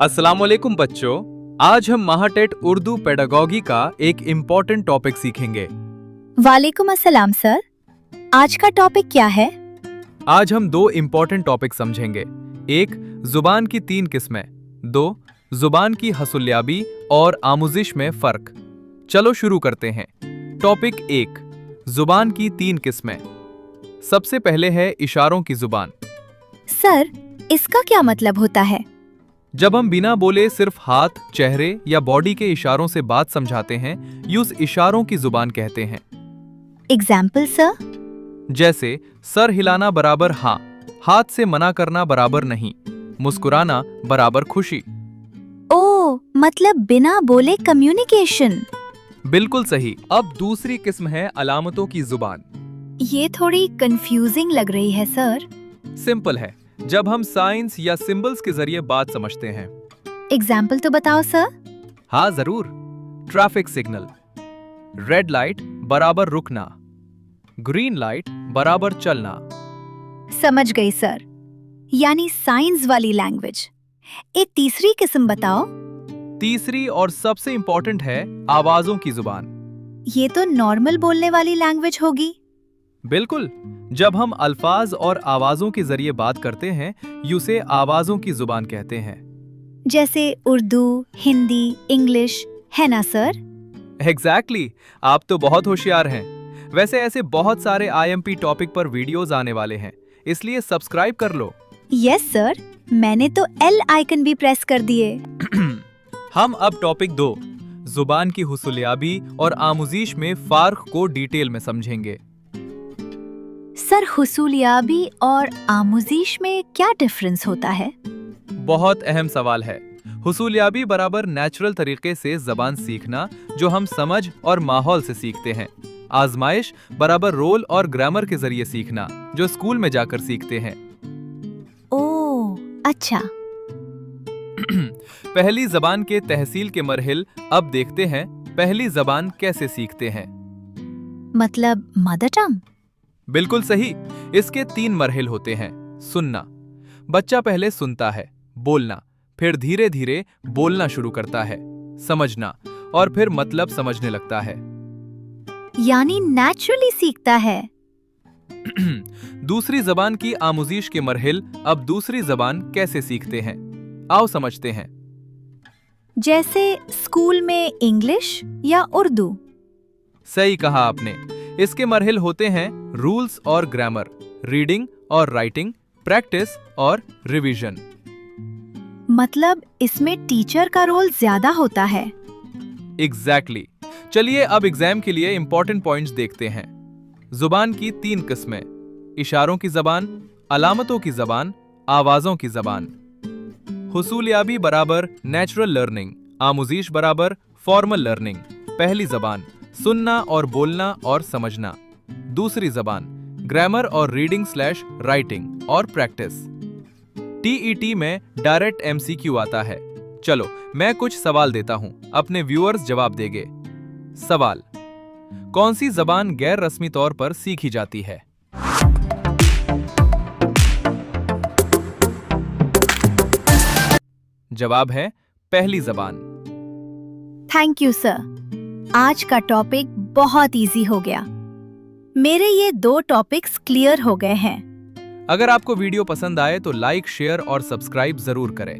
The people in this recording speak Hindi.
अस्सलाम वालेकुम बच्चों। आज हम महाटेट उर्दू पेडागॉगी का एक इम्पोर्टेंट टॉपिक सीखेंगे। वालेकुम अस्सलाम सर। आज का टॉपिक क्या है? आज हम दो इम्पोर्टेंट टॉपिक समझेंगे। एक, जुबान की तीन किस्में। दो, जुबान की हसुल्याबी और आमुजिश में फर्क। चलो शुरू करते हैं। टॉपिक एक, जुबान की तीन किस्में। सबसे पहले है इशारों की जुबान। सर, इसका क्या मतलब होता है? जब हम बिना बोले सिर्फ हाथ, चेहरे या बॉडी के इशारों से बात समझाते हैं, उस इशारों की जुबान कहते हैं। Example sir? जैसे सर हिलाना बराबर हाँ, हाथ से मना करना बराबर नहीं, मुस्कुराना बराबर खुशी। ओ, मतलब बिना बोले कम्युनिकेशन। बिल्कुल सही। अब दूसरी किस्म है अलामतों की जुबान। ये थोड़ी कंफ्यूजिंग लग रही है सर। सिंपल है, जब हम साइंस या सिंबल्स के जरिए बात समझते हैं। एग्जाम्पल तो बताओ सर। हाँ जरूर। ट्रैफिक सिग्नल, रेड लाइट बराबर रुकना, ग्रीन लाइट बराबर चलना। समझ गई सर, यानी साइंस वाली लैंग्वेज। एक तीसरी किस्म बताओ। तीसरी और सबसे इंपॉर्टेंट है आवाजों की जुबान। ये तो नॉर्मल बोलने वाली लैंग्वेज होगी। बिल्कुल, जब हम अल्फाज और आवाजों के जरिए बात करते हैं, उसे आवाजों की जुबान कहते हैं। जैसे उर्दू, हिंदी, इंग्लिश, है ना सर? एग्जैक्टली, आप तो बहुत होशियार हैं। वैसे ऐसे बहुत सारे आईएमपी टॉपिक पर वीडियोस आने वाले हैं, इसलिए सब्सक्राइब कर लो। यस सर, मैंने तो एल आइकन भी प्रेस कर दिए। हम अब टॉपिक 2, जुबान की हुसुलियाबी और आमुजीश में फार्क को डिटेल में समझेंगे। सर, हुसूलियाबी और आमुजीश में क्या डिफरेंस होता है? बहुत अहम सवाल है। हुसूलियाबी बराबर नेचुरल तरीके से जबान सीखना, जो हम समझ और माहौल से सीखते हैं। आजमाइश बराबर रोल और ग्रामर के जरिए सीखना, जो स्कूल में जाकर सीखते हैं। ओह, अच्छा। पहली जबान के तहसील के मरहिल अब देखते हैं। पहली जबान कैसे सीखते हैं? मतलब मदर टंग? बिल्कुल सही। इसके 3 मरहिल होते हैं। सुनना, बच्चा पहले सुनता है, बोलना, फिर धीरे धीरे बोलना शुरू करता है, समझना, और फिर मतलब समझने लगता है। यानी नेचुरली सीखता है। दूसरी जबान की आमुजीश के मरहिल अब दूसरी जबान कैसे सीखते हैं, आओ समझते हैं। जैसे स्कूल में इंग्लिश या उर्दू? सही कहा आपने। इसके मरहिल होते हैं रूल्स और ग्रामर, रीडिंग और राइटिंग, प्रैक्टिस और रिवीजन। मतलब इसमें टीचर का रोल ज्यादा होता है। एग्जैक्टली। चलिए अब एग्जाम के लिए इंपॉर्टेंट पॉइंट्स देखते हैं। जुबान की 3 किस्में: इशारों की जबान, अलामतों की जबान, आवाजों की जबान। हुसूलियाबी बराबर नेचुरल लर्निंग, आमुजीश बराबर फॉर्मल लर्निंग। पहली जबान सुनना और बोलना और समझना। दूसरी जबान ग्रामर और रीडिंग स्लैश राइटिंग और प्रैक्टिस। टीईटी में डायरेक्ट एमसीक्यू आता है। चलो मैं कुछ सवाल देता हूं, अपने व्यूअर्स जवाब देंगे। सवाल: कौन सी जबान गैर रस्मी तौर पर सीखी जाती है? जवाब है पहली जबान। थैंक यू सर, आज का टॉपिक बहुत इजी हो गया। मेरे ये 2 टॉपिक्स क्लियर हो गए हैं। अगर आपको वीडियो पसंद आए तो लाइक, शेयर और सब्सक्राइब जरूर करें।